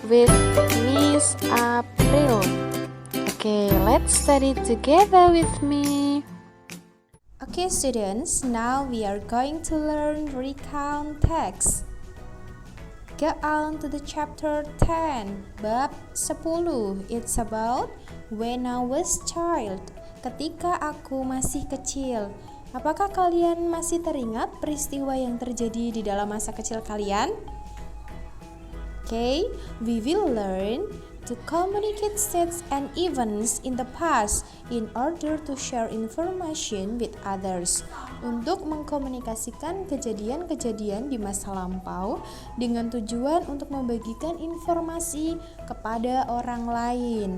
with Miss April. Okay, let's study together with me. Okay students, now we are going to learn recount text. Go on to the chapter 10, bab 10. It's about when I was child. Ketika aku masih kecil. Apakah kalian masih teringat peristiwa yang terjadi di dalam masa kecil kalian? Okay, we will learn to communicate states and events in the past in order to share information with others. Untuk mengkomunikasikan kejadian-kejadian di masa lampau dengan tujuan untuk membagikan informasi kepada orang lain.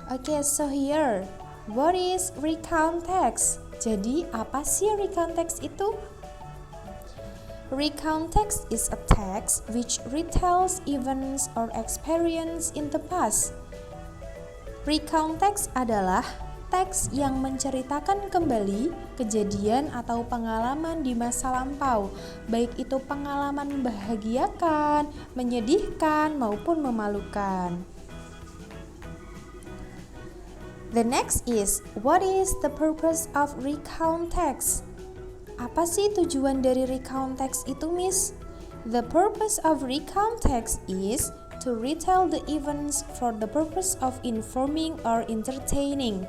Okay, so here, what is recount text? Jadi, apa sih recount text itu? Recount text is a text which retells events or experience in the past. Recount text adalah teks yang menceritakan kembali kejadian atau pengalaman di masa lampau, baik itu pengalaman membahagiakan, menyedihkan, maupun memalukan. The next is, what is the purpose of recount text? Apa sih tujuan dari recount text itu, Miss? The purpose of recount text is to retell the events for the purpose of informing or entertaining.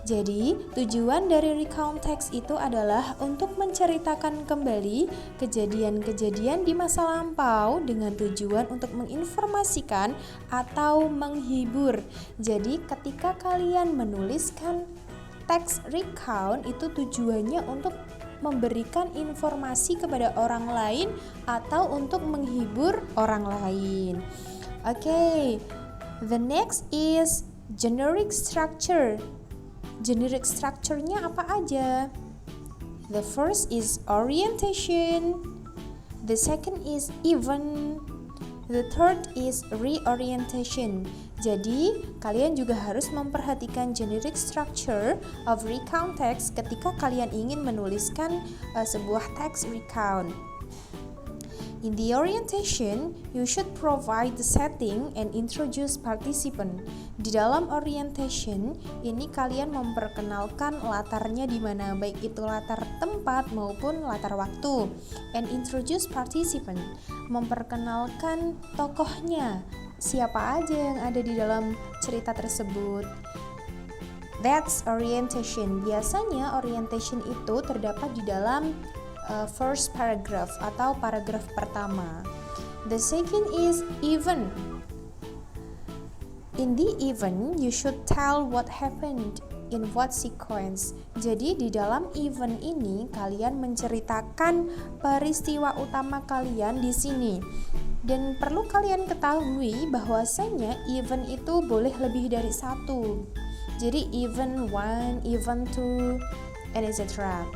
Jadi, tujuan dari recount text itu adalah untuk menceritakan kembali kejadian-kejadian di masa lampau dengan tujuan untuk menginformasikan atau menghibur. Jadi, ketika kalian menuliskan teks recount itu tujuannya untuk memberikan informasi kepada orang lain atau untuk menghibur orang lain. Okay, the next is generic structure. Generic structure-nya apa aja? The first is orientation. The second is event. The third is reorientation. Jadi, kalian juga harus memperhatikan generic structure of recount text ketika kalian ingin menuliskan sebuah teks recount. In the orientation, you should provide the setting and introduce participant. Di dalam orientation, ini kalian memperkenalkan latarnya di mana, baik itu latar tempat maupun latar waktu. And introduce participant, memperkenalkan tokohnya, siapa aja yang ada di dalam cerita tersebut. That's orientation. Biasanya orientation itu terdapat di dalam first paragraph atau paragraf pertama. The second is event. In the event, you should tell what happened in what sequence. Jadi di dalam event ini kalian menceritakan peristiwa utama kalian di sini. Dan perlu kalian ketahui bahwasanya event itu boleh lebih dari satu. Jadi event 1, event 2, and etc.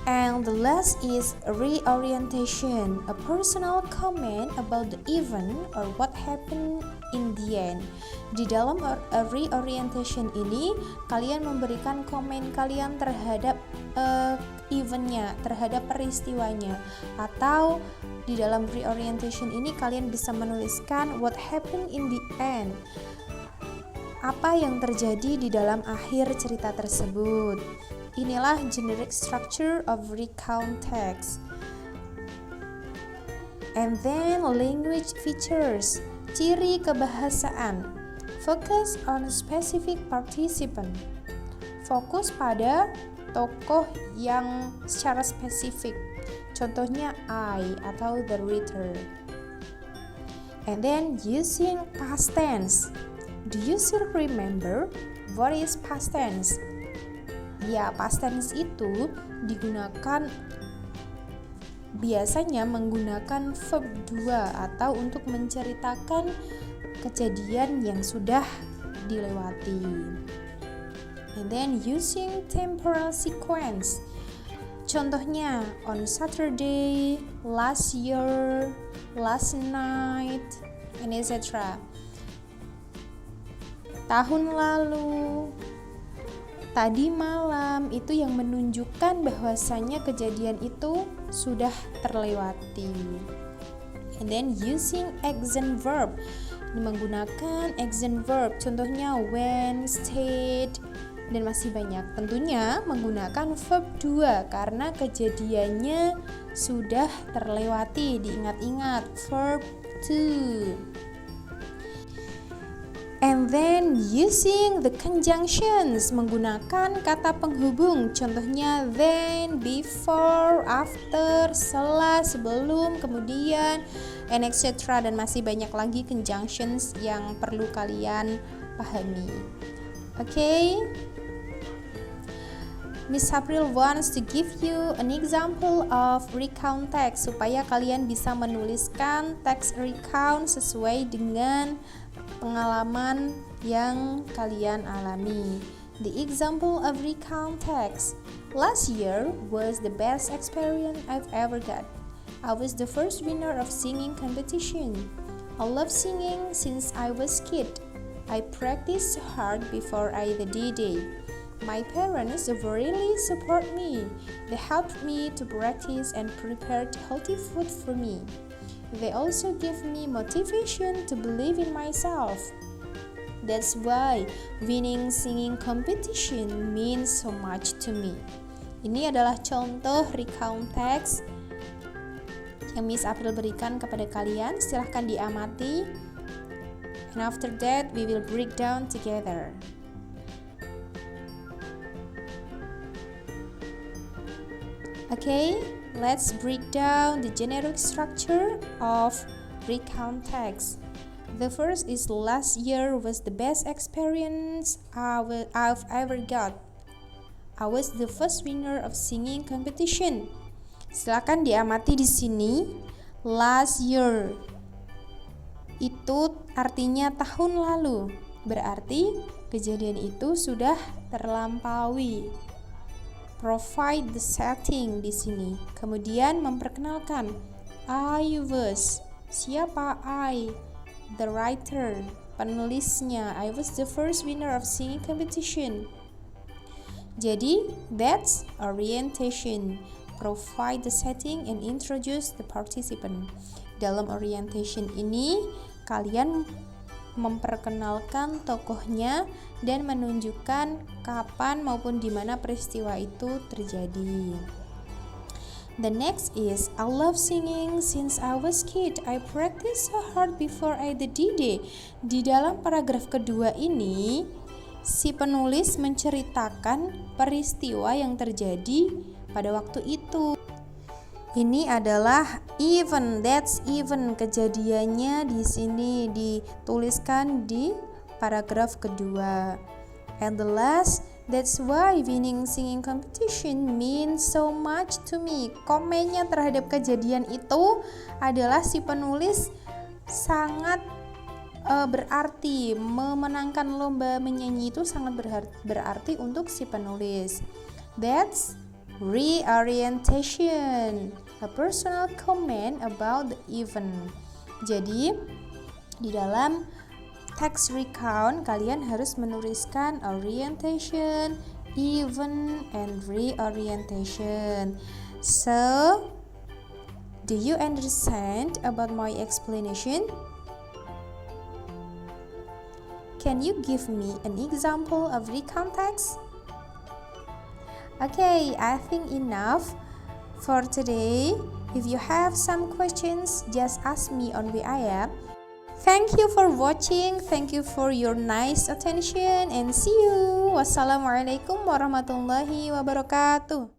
And the last is reorientation, a personal comment about the event or what happened in the end. Di dalam reorientation ini, kalian memberikan komen kalian terhadap eventnya, terhadap peristiwanya. Atau di dalam reorientation ini, kalian bisa menuliskan what happened in the end. Apa yang terjadi di dalam akhir cerita tersebut. Inilah generic structure of recount text. And then language features, ciri kebahasaan. Focus on specific participant. Fokus pada tokoh yang secara spesifik. Contohnya I atau the reader. And then using past tense. Do you still remember what is past tense? Ya, past tense itu digunakan biasanya menggunakan verb 2 atau untuk menceritakan kejadian yang sudah dilewati. And then using temporal sequence. Contohnya on Saturday, last year, last night, and etc. Tahun lalu, tadi malam, itu yang menunjukkan bahwasanya kejadian itu sudah terlewati. And then using accent verb. Ini menggunakan accent verb. Contohnya when, stayed, dan masih banyak. Tentunya menggunakan verb 2 karena kejadiannya sudah terlewati. Diingat-ingat, verb 2. And then using the conjunctions, menggunakan kata penghubung. Contohnya then, before, after, setelah, sebelum, kemudian, and etc. Dan masih banyak lagi conjunctions yang perlu kalian pahami. Okay? Miss April wants to give you an example of recount text supaya kalian bisa menuliskan teks recount sesuai dengan pengalaman yang kalian alami. The example of recount text. Last year was the best experience I've ever got. I was the first winner of singing competition. I love singing since I was kid. I practiced hard before the D-Day. My parents really support me. They helped me to practice and prepared healthy food for me. They also give me motivation to believe in myself. That's why winning singing competition means so much to me. Ini adalah contoh recount text yang Miss April berikan kepada kalian. Silahkan diamati. And after that, we will break down together. Okay, let's break down the generic structure of recount text. The first is last year was the best experience I've ever got. I was the first winner of singing competition. Silakan diamati di sini. Last year itu artinya tahun lalu. Berarti kejadian itu sudah terlampaui. Provide the setting di sini. Kemudian memperkenalkan I was. Siapa I? The writer, penulisnya. I was the first winner of singing competition. Jadi, that's orientation. Provide the setting and introduce the participant. Dalam orientation ini, kalian memperkenalkan tokohnya dan menunjukkan kapan maupun di mana peristiwa itu terjadi. The next is I love singing since I was kid. I practice so hard before the D-Day. Di dalam paragraf kedua ini, si penulis menceritakan peristiwa yang terjadi pada waktu itu. Ini adalah event, that's event, kejadiannya di sini dituliskan di paragraf kedua. And the last, that's why winning singing competition means so much to me. Komennya terhadap kejadian itu adalah si penulis sangat berarti. Memenangkan lomba menyanyi itu sangat berarti untuk si penulis. That's reorientation, a personal comment about the event. Jadi di dalam text recount kalian harus menuliskan orientation, event, and reorientation. So, do you understand about my explanation? Can you give me an example of recount text? Okay, I think enough for today. If you have some questions, just ask me on WhatsApp. Thank you for watching. Thank you for your nice attention and see you. Wassalamualaikum warahmatullahi wabarakatuh.